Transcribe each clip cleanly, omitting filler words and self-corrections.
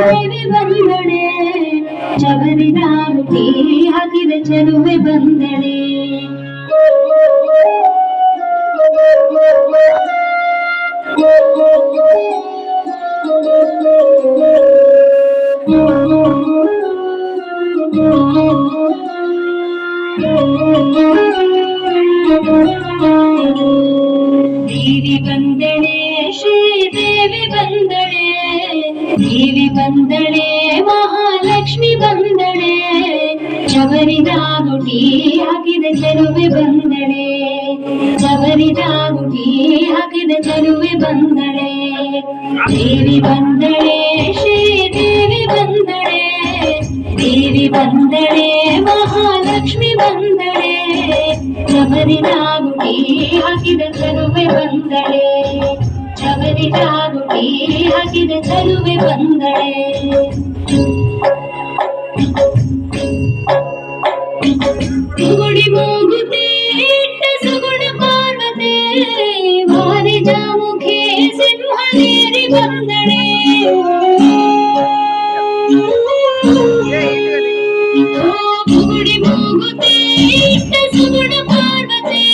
ದೇವಿ ಬಂದಳೆ ಶಬರಿನಾಗುತ್ತಿ ಹಾಕಿದ ಚಲುವೆ ಬಂದಳೆ. ದೇವಿ ಬಂದಳೆ ಶ್ರೀದೇವಿ ಬಂದಳೆ, ದೇವಿ ಬಂದಳೆ ಮಹಾಲಕ್ಷ್ಮಿ ಬಂದಳೆ ಶಬರಿನಾಗುತ್ತಿ ಹಾಕಿದ ಚಲುವೆ ಬಂದಳೆ, ಶಬರಿನಾಗುತ್ತಿ ಹಾಕಿದ ಚಲುವೆ ಬಂದಳೆ. ದೇವಿ ಬಂದಳೆ ಶ್ರೀದೇವಿ ಬಂದಳೆ, ದೇವಿ ಬಂದಳೆ ಮಹಾಲಕ್ಷ್ಮಿ ಬಂದಳೆ ಶಬರಿನಾಗುತ್ತಿ ಹಾಕಿದ ಚಲುವೆ ಬಂದಳೆ, ಶಬರಿನಾಗುತ್ತಿ ಹಾಕಿದ ಚಲುವೆ ಬಂದಳೆ. ಸುಗುಡಿ ಮೂಗುತಿ ಇಟ್ಟ ಸುಗುಣ ಪಾರ್ವತೆ ವಾರಿಜಾಮುಖಿ ಸಿಂಹನೇರಿ ಬಂದಳೆ. ಸುಗುಡಿ ಮೂಗುತಿ ಇಟ್ಟ ಸುಗುಣ ಪಾರ್ವತೆ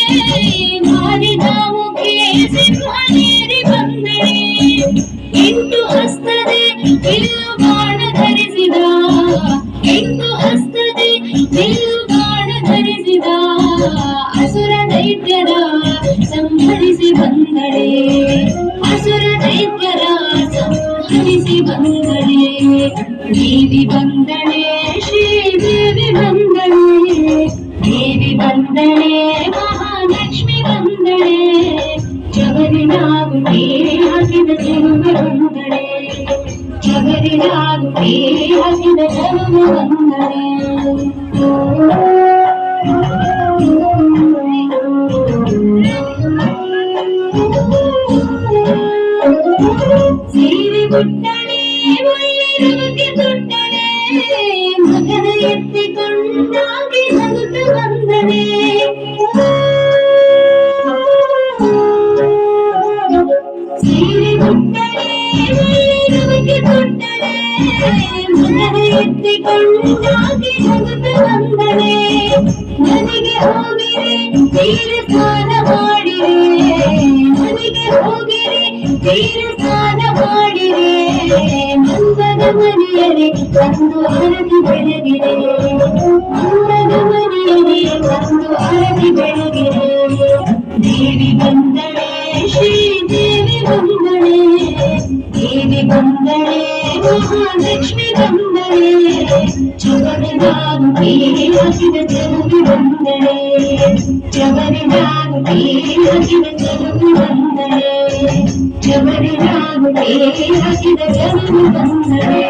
ವಾರಿಜಾಮುಖಿ ಸಿಂಹನೇರಿ ಬಂದಳೆ. ಎಂಟು ಹಸ್ತದೆ ಬಿಲ್ಲು ಬಾಣ ಧರಿಸಿದ, ಎಂಟು ಹಸ್ತದೆ ಬಿಲ್ಲು ಬಾಣ ಧರಿಸಿದ ಅಸುರ ದೈತ್ಯರ ಸಂಹರಿಸಿ ಬಂದಳೆ, ಅಸುರ ದೈತ್ಯರ ಸಂಹರಿಸಿ ಬಂದಳೆ. ದೇವಿ ಬಂದಳೆ ಶ್ರೀದೇವಿ ಬಂದಳೆ, ದೇವಿ ಬಂದಳೆ ಮಹಾಲಕ್ಷ್ಮಿ ಬಂದಳೆ ಶಬರಿನಾಗುತ್ತಿ ಹಾಕಿದ ಚಲುವೆ ಬಂದಳೆ, ಶಬರಿನಾಗುತ್ತಿ ಹಾಕಿದ ಚಲುವೆ ಬಂದಳೆ. ಸೀರೆ ಬಿಟ್ಟಳೆ ಒಳ್ಳೆರವಕ್ಕೆ ತೊಟ್ಟಳೆ, ಮಗನ ಎತ್ತಿಕೊಂಡಾಗಿ ನಗುತ್ತ ಬಂದಳೆ. ಸೀರೆ ಬಿಟ್ಟಳೆ ಒಳ್ಳೆರವಕ್ಕೆ ತೊಟ್ಟಳೆ, ಮಗನ ಎತ್ತಿಕೊಂಡಾಗಿ ನಗುತ್ತ ಬಂದಳೆ. ನನಗೆ ಹೋಗಿರೆ ತೀರ ಸ್ನಾನ ಮಾಡಿರೆ, ನನಗೆ ಹೋಗಿರೆ ತೀರ ಸ್ನಾನ ಮಾಡಿರೆ, ಮಂದದ ಮನೆಯರೆ ತಂದು ಅರತಿ ಬೆಳಗಿರೆ, ಮಂದದ ಮನೆಯರೆ ತಂದು ಅರತಿ ಬೆಳಗಿರೆ. ದೇವಿ ಬಂದಳೆ ಶ್ರೀದೇವಿ ಬಂದಳೆ, ದೇವಿ ಬಂದಳೆ ಮಹಾಲಕ್ಷ್ಮಿ ಬಂದಳೆ ಶಬರಿನಾಗುತ್ತಿ ಹಾಕಿದ ಚಲುವೆ ಬಂದಳೆ, ಶಬರಿನಾಗುತ್ತಿ ಹಾಕಿದ ಚಲುವೆ ಬಂದಳೆ, ಶಬರಿನಾಗುತ್ತಿ ಹಾಕಿದ ಚಲುವೆ ಬಂದಳೆ.